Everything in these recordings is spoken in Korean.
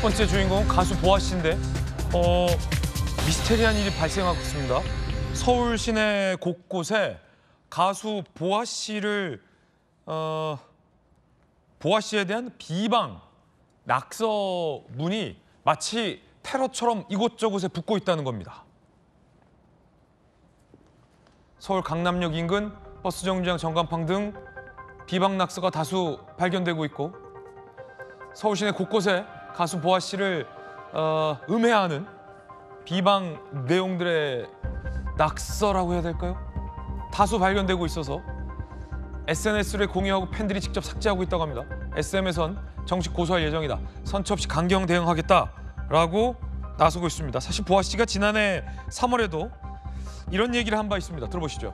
번째 주인공은 가수 보아 씨인데 미스테리한 일이 발생하고 있습니다. 서울 시내 곳곳에 가수 보아 씨를 보아 씨에 대한 비방, 낙서문이 마치 테러처럼 이곳저곳에 붙고 있다는 겁니다. 서울 강남역 인근 버스 정류장 전간판 등 비방 낙서가 다수 발견되고 있고 서울 시내 곳곳에 가수 보아 씨를 음해하는 비방 내용들의 낙서라고 해야 될까요? 다수 발견되고 있어서 SNS를 공유하고 팬들이 직접 삭제하고 있다고 합니다. SM에선 정식 고소할 예정이다. 선처 없이 강경 대응하겠다라고 나서고 있습니다. 사실 보아 씨가 지난해 3월에도 이런 얘기를 한 바 있습니다. 들어보시죠.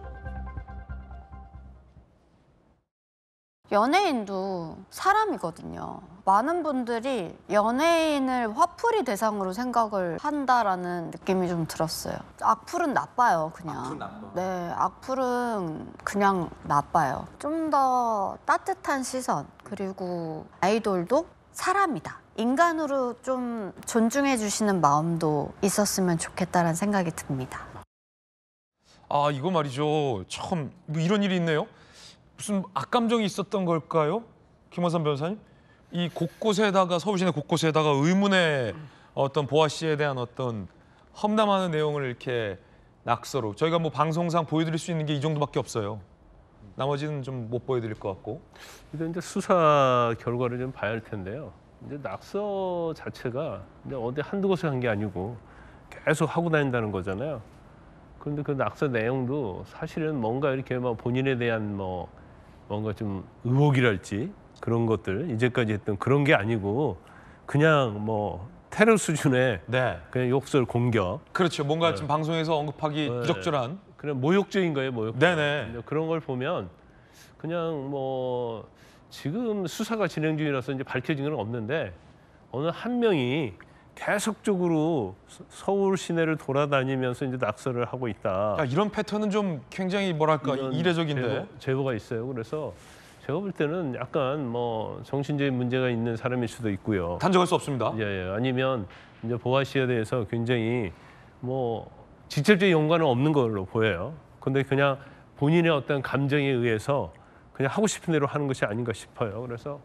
연예인도 사람이거든요. 많은 분들이 연예인을 화풀이 대상으로 생각을 한다라는 느낌이 좀 들었어요. 악플은 나빠요, 그냥. 악플은 나빠? 네, 악플은 그냥 나빠요. 좀 더 따뜻한 시선, 그리고 아이돌도 사람이다. 인간으로 좀 존중해 주시는 마음도 있었으면 좋겠다라는 생각이 듭니다. 아, 이거 말이죠. 참 뭐 이런 일이 있네요. 무슨 악감정이 있었던 걸까요? 김원삼 변호사님? 이 곳곳에다가 서울 시내 곳곳에다가 의문의 어떤 보아 씨에 대한 어떤 험담하는 내용을 이렇게 낙서로 저희가 뭐 방송상 보여드릴 수 있는 게 이 정도밖에 없어요. 나머지는 좀 못 보여드릴 것 같고. 이제 수사 결과를 좀 봐야 할 텐데요. 이제 낙서 자체가 이제 어디 한두 곳에 한 게 아니고 계속 하고 다닌다는 거잖아요. 그런데 그 낙서 내용도 사실은 뭔가 이렇게 막 본인에 대한 뭔가 좀 의혹이랄지 그런 것들 이제까지 했던 그런 게 아니고 그냥 테러 수준의 네. 그냥 욕설 공격. 그렇죠. 뭔가 지금 방송에서 언급하기 네. 부적절한. 그냥 모욕적인 거예요, 모욕. 네네. 그런 걸 보면 그냥 지금 수사가 진행 중이라서 이제 밝혀진 건 없는데 어느 한 명이 계속적으로 서울 시내를 돌아다니면서 이제 낙서를 하고 있다. 야, 이런 패턴은 좀 굉장히 뭐랄까 이례적인데. 제보가 있어요. 그래서 제가 볼 때는 약간 정신적인 문제가 있는 사람일 수도 있고요. 단정할 수 없습니다. 예. 아니면 이제 보아 씨에 대해서 굉장히 직접적인 연관은 없는 걸로 보여요. 근데 그냥 본인의 어떤 감정에 의해서 그냥 하고 싶은 대로 하는 것이 아닌가 싶어요. 그래서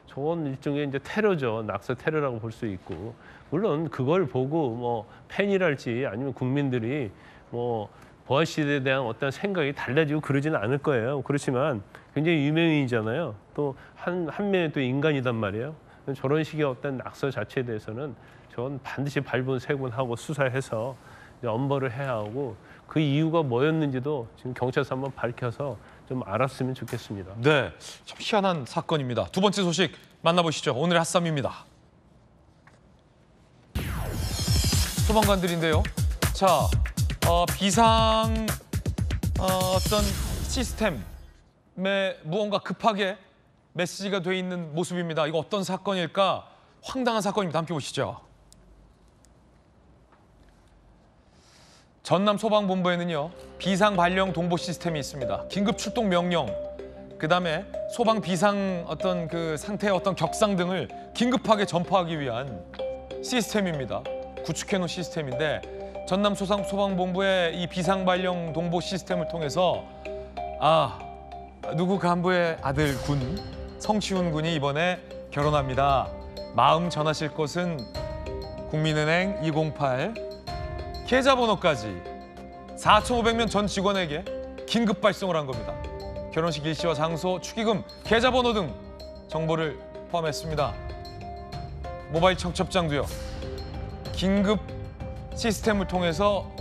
저건 일종의 이제 테러죠. 낙서 테러라고 볼 수 있고. 물론 그걸 보고 팬이랄지 아니면 국민들이 보아 씨에 대한 어떤 생각이 달라지고 그러지는 않을 거예요. 그렇지만 굉장히 유명인이잖아요. 또 한 명의 또 인간이단 말이에요. 저런 식의 어떤 낙서 자체에 대해서는 전 반드시 발본색원하고 수사해서 이제 엄벌을 해야 하고 그 이유가 뭐였는지도 지금 경찰서 한번 밝혀서 좀 알았으면 좋겠습니다. 네, 참 희한한 사건입니다. 두 번째 소식 만나보시죠. 오늘의 핫쌈입니다. 소방관들인데요. 자, 비상 어떤 시스템에 무언가 급하게 메시지가 돼 있는 모습입니다. 이거 어떤 사건일까? 황당한 사건입니다. 함께 보시죠. 전남 소방본부에는요, 비상 발령 동보 시스템이 있습니다. 긴급 출동 명령, 그다음에 소방 비상 어떤 그 상태의 어떤 격상 등을 긴급하게 전파하기 위한 시스템입니다. 구축해놓은 시스템인데 전남 소방본부의 이 비상 발령 동보 시스템을 통해서 누구 간부의 아들 군 성시훈 군이 이번에 결혼합니다. 마음 전하실 것은 국민은행 208 계좌번호까지 4,500명 전 직원에게 긴급 발송을 한 겁니다. 결혼식 일시와 장소, 축의금, 계좌번호 등 정보를 포함했습니다. 모바일 청첩장도요. 긴급 시스템을 통해서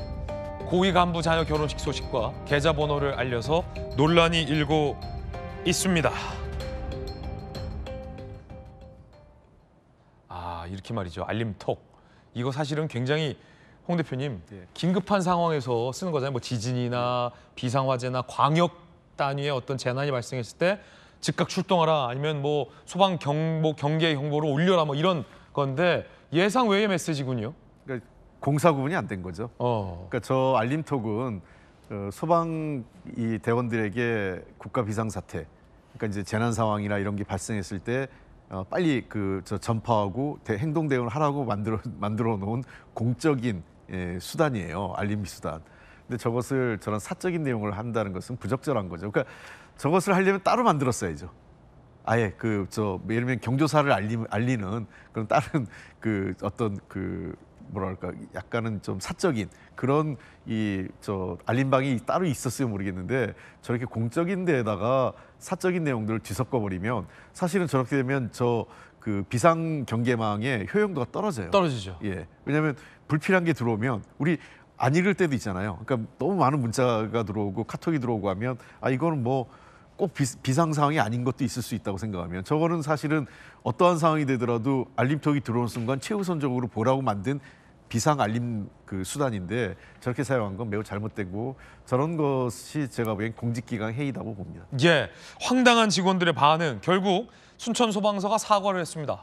고위 간부 자녀 결혼식 소식과 계좌번호를 알려서 논란이 일고 있습니다. 이렇게 말이죠. 알림톡. 이거 사실은 굉장히 홍 대표님, 긴급한 상황에서 쓰는 거잖아요. 지진이나 비상화재나 광역 단위의 어떤 재난이 발생했을 때 즉각 출동하라, 아니면 소방 경계 경보를 올려라, 이런 건데 예상 외의 메시지군요. 그러니까 공사 구분이 안 된 거죠. 그러니까 저 알림톡은 소방 대원들에게 국가 비상사태, 그러니까 이제 재난 상황이나 이런 게 발생했을 때 빨리 전파하고 행동 대응을 하라고 만들어 놓은 공적인 수단이에요. 알림비 수단. 근데 저것을 저런 사적인 내용을 한다는 것은 부적절한 거죠. 그러니까 저것을 하려면 따로 만들었어야죠. 아예 예를 들면 경조사를 알리는 그런 다른 어떤 뭐랄까 약간은 좀 사적인 그런 알림방이 따로 있었으면 모르겠는데 저렇게 공적인 데에다가 사적인 내용들을 뒤섞어 버리면 사실은 저렇게 되면 비상 경계망의 효용도가 떨어져요. 떨어지죠. 예. 왜냐하면 불필요한 게 들어오면 우리 안 읽을 때도 있잖아요. 그러니까 너무 많은 문자가 들어오고 카톡이 들어오고 하면 이거는 뭐 꼭 비상 상황이 아닌 것도 있을 수 있다고 생각하면 저거는 사실은 어떠한 상황이 되더라도 알림톡이 들어오는 순간 최우선적으로 보라고 만든 비상 알림 수단인데 저렇게 사용한 건 매우 잘못되고 저런 것이 제가 보기엔 공직기강 해이라고 봅니다. 예, 황당한 직원들의 반응. 결국 순천 소방서가 사과를 했습니다.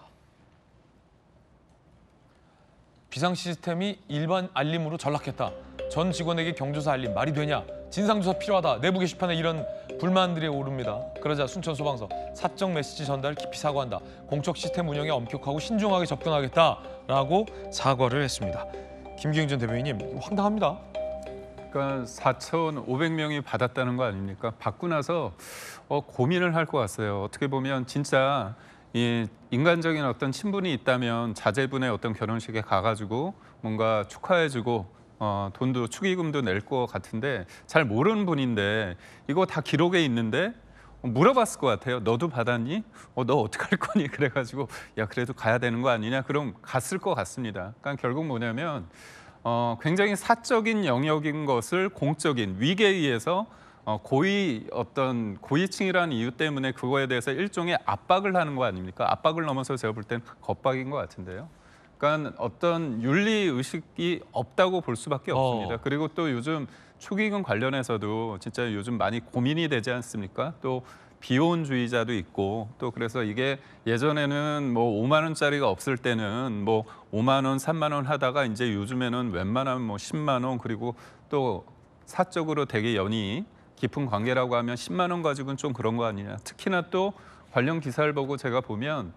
비상 시스템이 일반 알림으로 전락했다. 전 직원에게 경조사 알림 말이 되냐? 진상조사 필요하다. 내부 게시판에 이런 불만들이 오릅니다. 그러자 순천 소방서 사적 메시지 전달 깊이 사과한다. 공적 시스템 운영에 엄격하고 신중하게 접근하겠다라고 사과를 했습니다. 김기흥 전 대변인님, 황당합니다. 그러니까 4,500명이 받았다는 거 아닙니까? 받고 나서 고민을 할 것 같아요. 어떻게 보면 진짜 이 인간적인 어떤 친분이 있다면 자제분의 어떤 결혼식에 가가지고 뭔가 축하해주고 돈도 축의금도 낼 것 같은데 잘 모르는 분인데 이거 다 기록에 있는데 물어봤을 것 같아요. 너도 받았니? 너 어떻게 할 거니? 그래가지고 야 그래도 가야 되는 거 아니냐? 그럼 갔을 것 같습니다. 그러니까 결국 뭐냐면 굉장히 사적인 영역인 것을 공적인 위계에 의해서 고위층이라는 이유 때문에 그거에 대해서 일종의 압박을 하는 거 아닙니까? 압박을 넘어서 제가 볼 땐 겁박인 것 같은데요. 그러니까 어떤 윤리 의식이 없다고 볼 수밖에 없습니다. 그리고 또 요즘 축의금 관련해서도 진짜 요즘 많이 고민이 되지 않습니까? 또 비혼주의자도 있고 또 그래서 이게 예전에는 뭐 5만 원짜리가 없을 때는 뭐 5만 원, 3만 원 하다가 이제 요즘에는 웬만하면 뭐 10만 원 그리고 또 사적으로 되게 연이 깊은 관계라고 하면 10만 원 가지고는 좀 그런 거 아니냐. 특히나 또 관련 기사를 보고 제가 보면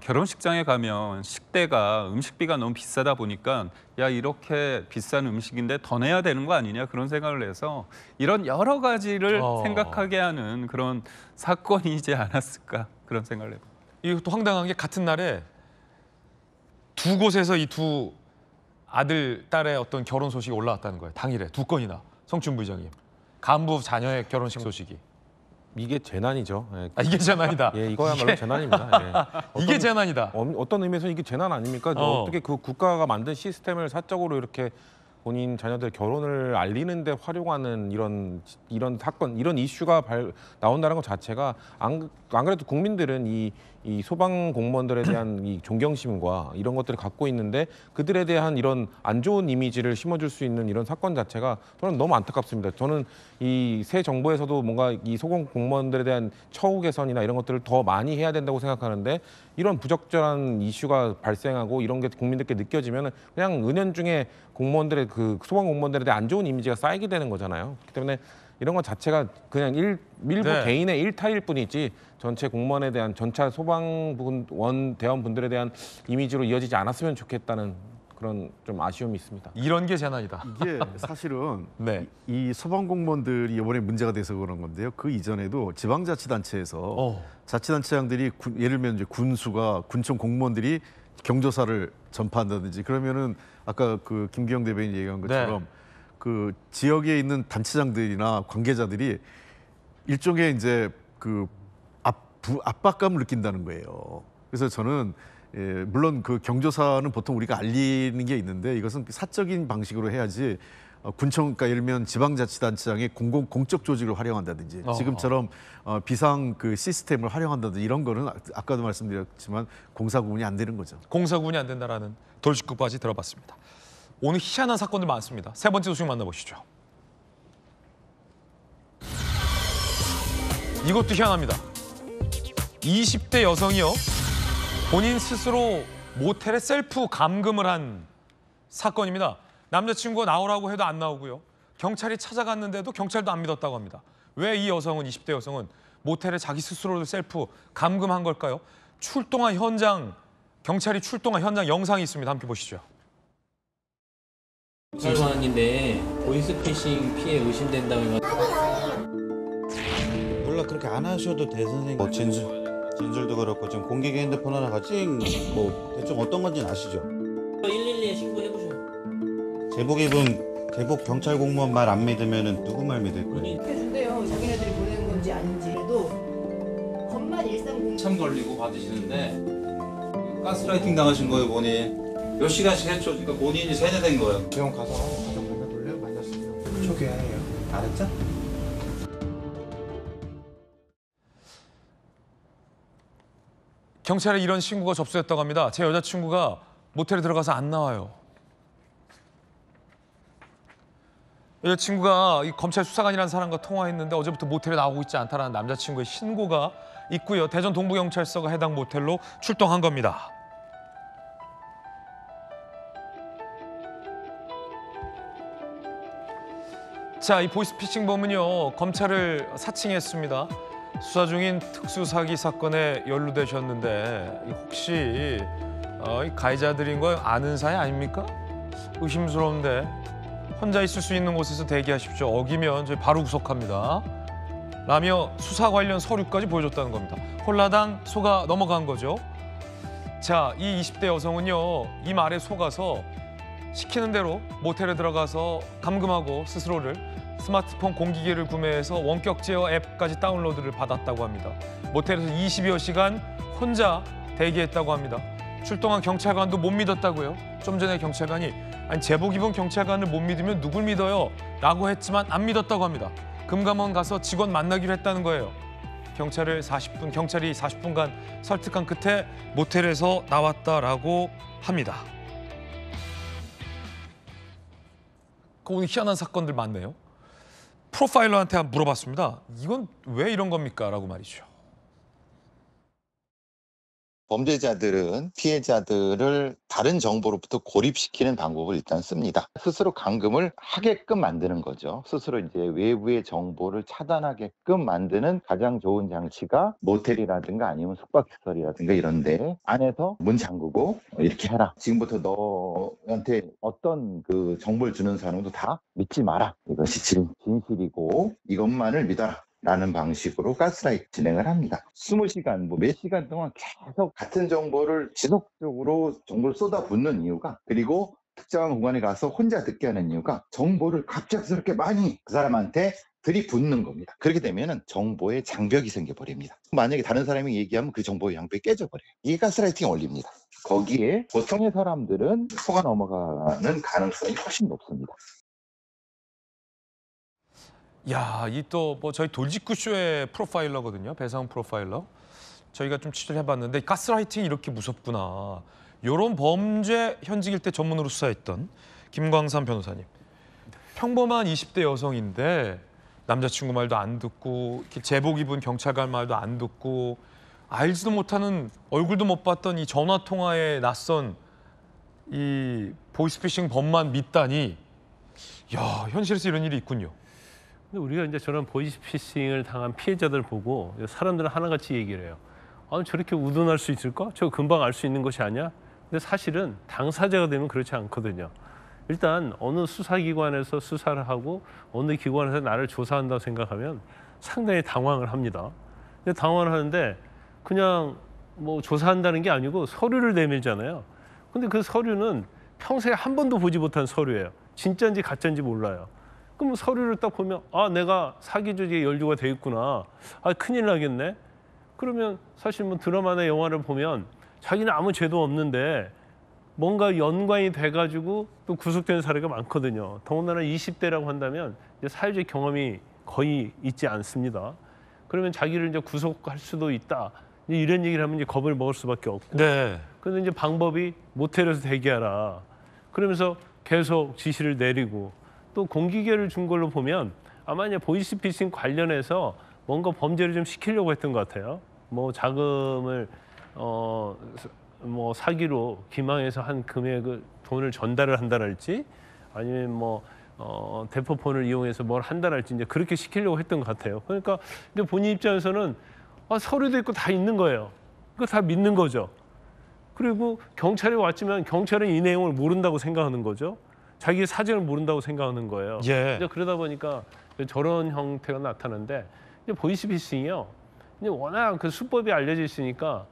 결혼식장에 가면 식대가 음식비가 너무 비싸다 보니까 야 이렇게 비싼 음식인데 더 내야 되는 거 아니냐 그런 생각을 해서 이런 여러 가지를 생각하게 하는 그런 사건이지 않았을까 그런 생각을 해봅니다. 이것도 황당한 게 같은 날에 두 곳에서 이 두 아들, 딸의 어떤 결혼 소식이 올라왔다는 거예요. 당일에 두 건이나. 성춘 부의장님. 간부 자녀의 결혼식 소식이. 이게 재난이죠. 예. 이게 재난이다. 예, 이거야말로 재난입니다. 예. 이게 재난이다. 어떤 의미에서 이게 재난 아닙니까? 어떻게 그 국가가 만든 시스템을 사적으로 이렇게 본인 자녀들 결혼을 알리는데 활용하는 이런 사건, 이런 이슈가 나온다는 것 자체가 안 그래도 국민들은 이 소방 공무원들에 대한 이 존경심과 이런 것들을 갖고 있는데 그들에 대한 이런 안 좋은 이미지를 심어줄 수 있는 이런 사건 자체가 저는 너무 안타깝습니다. 저는 이 새 정부에서도 뭔가 이 소방 공무원들에 대한 처우 개선이나 이런 것들을 더 많이 해야 된다고 생각하는데 이런 부적절한 이슈가 발생하고 이런 게 국민들께 느껴지면 그냥 은연중에 공무원들의 소방 공무원들에 대한 안 좋은 이미지가 쌓이게 되는 거잖아요. 그렇기 때문에 이런 것 자체가 그냥 일부 개인의 일탈일 뿐이지 전체 공무원에 대한 전차 소방원 대원분들에 대한 이미지로 이어지지 않았으면 좋겠다는 그런 좀 아쉬움이 있습니다. 이런 게 재난이다. 이게 사실은 네. 이 소방 공무원들이 이번에 문제가 돼서 그런 건데요. 그 이전에도 지방자치단체에서 자치단체장들이 예를 들면 이제 군청 공무원들이 경조사를 전파한다든지 그러면은 아까 그 김기영 대변인 얘기한 것처럼 그 지역에 있는 단체장들이나 관계자들이 일종의 이제 그 압박감을 느낀다는 거예요. 그래서 저는 물론 그 경조사는 보통 우리가 알리는 게 있는데 이것은 사적인 방식으로 해야지 군청, 그러니까 예를 들면 지방자치단체장의 공적 조직을 활용한다든지 지금처럼 비상 그 시스템을 활용한다든지 이런 거는 아까도 말씀드렸지만 공사 구분이 안 되는 거죠. 공사 구분이 안 된다라는 돌직구까지 들어봤습니다. 오늘 희한한 사건들 많습니다. 세 번째 소식 만나보시죠. 이것도 희한합니다. 20대 여성이요. 본인 스스로 모텔에 셀프 감금을 한 사건입니다. 남자친구가 나오라고 해도 안 나오고요. 경찰이 찾아갔는데도 경찰도 안 믿었다고 합니다. 왜 이 여성은 20대 여성은 모텔에 자기 스스로 셀프 감금한 걸까요? 출동한 현장, 경찰이 출동한 현장 영상이 있습니다. 함께 보시죠. 직원인데 보이스피싱 피해 의심된다고 해가지고 몰라 그렇게 안 하셔도 돼 선생님. 뭐 진술도 그렇고 지금 공개 핸드폰 하나 같이 뭐 대충 어떤 건지는 아시죠? 112에 신고해보셔. 제복 경찰 공무원 말 안 믿으면은 누구 말 믿을 거예요? 해준대요. 자기네들이 보낸 건지 아닌지도 겁만 일상 참 걸리고 받으시는데 가스라이팅 당하신 거예요 본인. 몇 시간씩 했죠. 그러니까 본인이 세뇌된 거예요. 병원 가서 가족 만나볼래요? 만났으면 초기화해요. 알았죠? 경찰에 이런 신고가 접수됐다고 합니다. 제 여자친구가 모텔에 들어가서 안 나와요. 여자친구가 이 검찰 수사관이라는 사람과 통화했는데 어제부터 모텔에 나오고 있지 않다라는 남자친구의 신고가 있고요. 대전 동부경찰서가 해당 모텔로 출동한 겁니다. 자, 이 보이스피싱범은요, 검찰을 사칭했습니다. 수사 중인 특수사기 사건에 연루되셨는데 혹시 이 가해자들인 거 아는 사이 아닙니까? 의심스러운데 혼자 있을 수 있는 곳에서 대기하십시오. 어기면 저희 바로 구속합니다. 라며 수사 관련 서류까지 보여줬다는 겁니다. 홀라당 속아 넘어간 거죠. 자, 이 20대 여성은요, 이 말에 속아서 시키는 대로 모텔에 들어가서 감금하고 스스로를 스마트폰 공기계를 구매해서 원격 제어 앱까지 다운로드를 받았다고 합니다. 모텔에서 20여 시간 혼자 대기했다고 합니다. 출동한 경찰관도 못 믿었다고요. 좀 전에 경찰관이 아니 제복 입은 경찰관을 못 믿으면 누굴 믿어요? 라고 했지만 안 믿었다고 합니다. 금감원 가서 직원 만나기로 했다는 거예요. 경찰이 40분간 설득한 끝에 모텔에서 나왔다라고 합니다. 오늘 희한한 사건들 많네요. 프로파일러한테 한번 물어봤습니다. 이건 왜 이런 겁니까? 라고 말이죠. 범죄자들은 피해자들을 다른 정보로부터 고립시키는 방법을 일단 씁니다. 스스로 감금을 하게끔 만드는 거죠. 스스로 이제 외부의 정보를 차단하게끔 만드는 가장 좋은 장치가 모텔이라든가 아니면 숙박시설이라든가 이런데 안에서 문 잠그고 이렇게 해라. 지금부터 너한테 어떤 그 정보를 주는 사람도 다 믿지 마라. 이것이 진실이고 이것만을 믿어라. 라는 방식으로 가스라이팅 진행을 합니다. 20시간, 몇 시간 동안 계속 같은 정보를 지속적으로 정보를 쏟아붓는 이유가 그리고 특정한 공간에 가서 혼자 듣게 하는 이유가 정보를 갑작스럽게 많이 그 사람한테 들이붓는 겁니다. 그렇게 되면 정보의 장벽이 생겨버립니다. 만약에 다른 사람이 얘기하면 그 정보의 장벽이 깨져버려요. 이게 가스라이팅의 원리입니다. 거기에 보통의 사람들은 속아 넘어가는 가능성이 훨씬 높습니다. 야, 이 또 뭐 저희 돌직구쇼의 프로파일러거든요. 배상 프로파일러. 저희가 좀 취재를 해봤는데 가스라이팅이 이렇게 무섭구나. 이런 범죄 현직일 때 전문으로 수사했던 김광삼 변호사님. 평범한 20대 여성인데 남자친구 말도 안 듣고 이렇게 제복 입은 경찰관 말도 안 듣고 알지도 못하는 얼굴도 못 봤던 이 전화 통화에 낯선 이 보이스피싱 범만 믿다니. 야, 현실에서 이런 일이 있군요. 근데 우리가 이제 저런 보이스피싱을 당한 피해자들 보고 사람들은 하나같이 얘기를 해요. 아, 저렇게 우둔할 수 있을까? 저거 금방 알 수 있는 것이 아니야? 근데 사실은 당사자가 되면 그렇지 않거든요. 일단 어느 수사기관에서 수사를 하고 어느 기관에서 나를 조사한다고 생각하면 상당히 당황을 합니다. 근데 당황을 하는데 그냥 뭐 조사한다는 게 아니고 서류를 내밀잖아요. 근데 그 서류는 평소에 한 번도 보지 못한 서류예요. 진짜인지 가짜인지 몰라요. 그럼 서류를 딱 보면 아, 내가 사기 조직에 연루가 돼 있구나. 아, 큰일 나겠네. 그러면 사실 뭐 드라마나 영화를 보면 자기는 아무 죄도 없는데 뭔가 연관이 돼가지고 또 구속되는 사례가 많거든요. 더군다나 20대라고 한다면 이제 사회적 경험이 거의 있지 않습니다. 그러면 자기를 이제 구속할 수도 있다. 이런 얘기를 하면 이제 겁을 먹을 수밖에 없고. 네. 그런데 이제 방법이 모텔에서 대기하라. 그러면서 계속 지시를 내리고 또 공기계를 준 걸로 보면 아마 이제 보이스피싱 관련해서 뭔가 범죄를 좀 시키려고 했던 것 같아요. 뭐 자금을 뭐 사기로 기망해서 한 금액을 돈을 전달을 한다랄지 아니면 뭐 대포폰을 이용해서 뭘 한다랄지 이제 그렇게 시키려고 했던 것 같아요. 그러니까 이제 본인 입장에서는 서류도 있고 다 있는 거예요. 그거 다 믿는 거죠. 그리고 경찰이 왔지만 경찰은 이 내용을 모른다고 생각하는 거죠. 자기의 사정을 모른다고 생각하는 거예요. 예. 이제 그러다 보니까 저런 형태가 나타나는데 이제 보이스피싱이요. 이제 워낙 그 수법이 알려져 있으니까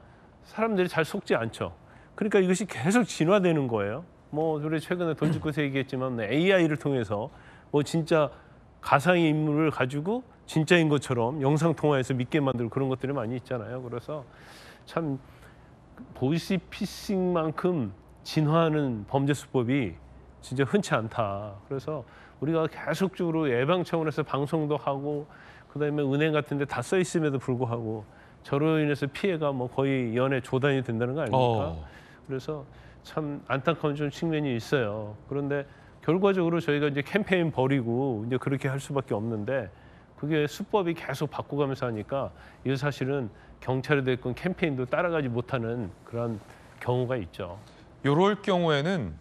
사람들이 잘 속지 않죠. 그러니까 이것이 계속 진화되는 거예요. 뭐 우리 최근에 돈짓구에서 얘기했지만 AI를 통해서 뭐 진짜 가상의 인물을 가지고 진짜인 것처럼 영상 통화해서 믿게 만들고 그런 것들이 많이 있잖아요. 그래서 참 보이스피싱만큼 진화하는 범죄 수법이 진짜 흔치 않다. 그래서 우리가 계속적으로 예방 차원에서 방송도 하고 그다음에 은행 같은 데 다 써 있음에도 불구하고 저로 인해서 피해가 뭐 거의 연에 조단이 된다는 거 아닙니까? 그래서 참 안타까운 좀 측면이 있어요. 그런데 결과적으로 저희가 이제 캠페인 벌이고 이제 그렇게 할 수밖에 없는데 그게 수법이 계속 바꿔가면서 하니까 이게 사실은 경찰이 됐건 캠페인도 따라가지 못하는 그런 경우가 있죠. 이럴 경우에는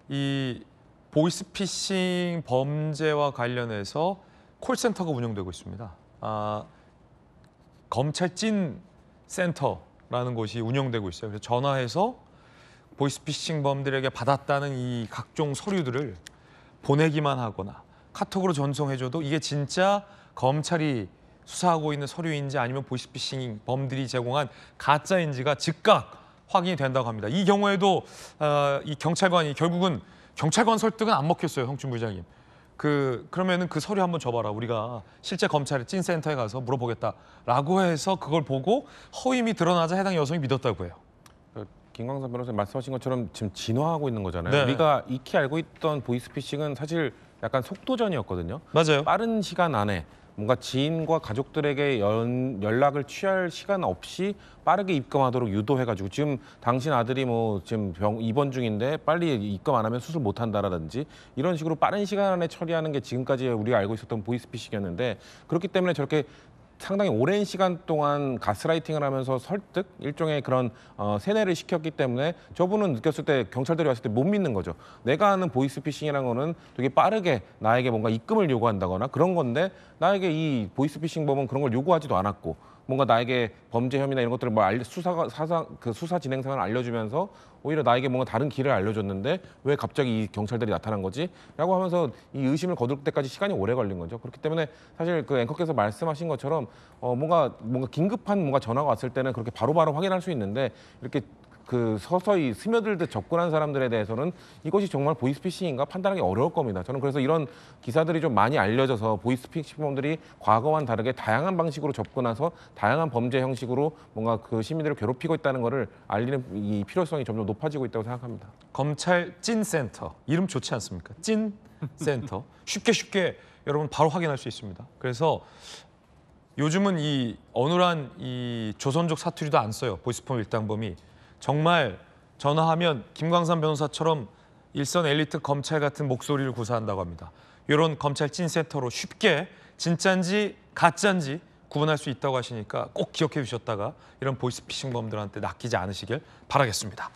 이 보이스피싱 범죄와 관련해서 콜센터가 운영되고 있습니다. 검찰 찐 센터라는 곳이 운영되고 있어요. 그래서 전화해서 보이스피싱 범들에게 받았다는 이 각종 서류들을 보내기만 하거나 카톡으로 전송해줘도 이게 진짜 검찰이 수사하고 있는 서류인지 아니면 보이스피싱 범들이 제공한 가짜인지가 즉각 확인이 된다고 합니다. 이 경우에도 이 경찰관이 결국은 경찰관 설득은 안 먹혔어요, 형준 부장님. 그러면은 그 서류 한번 줘봐라. 우리가 실제 검찰의 찐센터에 가서 물어보겠다라고 해서 그걸 보고 허위임이 드러나자 해당 여성이 믿었다고 해요. 김광선 변호사님 말씀하신 것처럼 지금 진화하고 있는 거잖아요. 네. 우리가 익히 알고 있던 보이스피싱은 사실 약간 속도전이었거든요. 맞아요. 빠른 시간 안에 뭔가 지인과 가족들에게 연락을 취할 시간 없이 빠르게 입금하도록 유도해가지고 지금 당신 아들이 뭐 지금 입원 중인데 빨리 입금 안 하면 수술 못 한다라든지 이런 식으로 빠른 시간 안에 처리하는 게 지금까지 우리가 알고 있었던 보이스피싱이었는데 그렇기 때문에 저렇게 상당히 오랜 시간 동안 가스라이팅을 하면서 설득, 일종의 그런 세뇌를 시켰기 때문에 저분은 느꼈을 때 경찰들이 왔을 때 못 믿는 거죠. 내가 아는 보이스피싱이라는 거는 되게 빠르게 나에게 뭔가 입금을 요구한다거나 그런 건데 나에게 이 보이스피싱범은 그런 걸 요구하지도 않았고 뭔가 나에게 범죄 혐의나 이런 것들을 뭐 수사 진행 상황을 알려주면서 오히려 나에게 뭔가 다른 길을 알려줬는데 왜 갑자기 이 경찰들이 나타난 거지? 라고 하면서 이 의심을 거둘 때까지 시간이 오래 걸린 거죠. 그렇기 때문에 사실 그 앵커께서 말씀하신 것처럼 뭔가 긴급한 뭔가 전화가 왔을 때는 그렇게 바로바로 확인할 수 있는데 이렇게 그 서서히 스며들듯 접근한 사람들에 대해서는 이것이 정말 보이스피싱인가 판단하기 어려울 겁니다. 저는 그래서 이런 기사들이 좀 많이 알려져서 보이스피싱범들이 과거와는 다르게 다양한 방식으로 접근해서 다양한 범죄 형식으로 뭔가 그 시민들을 괴롭히고 있다는 것을 알리는 이 필요성이 점점 높아지고 있다고 생각합니다. 검찰 찐센터. 이름 좋지 않습니까? 찐센터. 쉽게 여러분 바로 확인할 수 있습니다. 그래서 요즘은 이 어눌한 이 조선족 사투리도 안 써요. 보이스피싱 일당범이. 정말 전화하면 김광산 변호사처럼 일선 엘리트 검찰 같은 목소리를 구사한다고 합니다. 이런 검찰 찐센터로 쉽게 진짜인지 가짜인지 구분할 수 있다고 하시니까 꼭 기억해 주셨다가 이런 보이스피싱범들한테 낚이지 않으시길 바라겠습니다.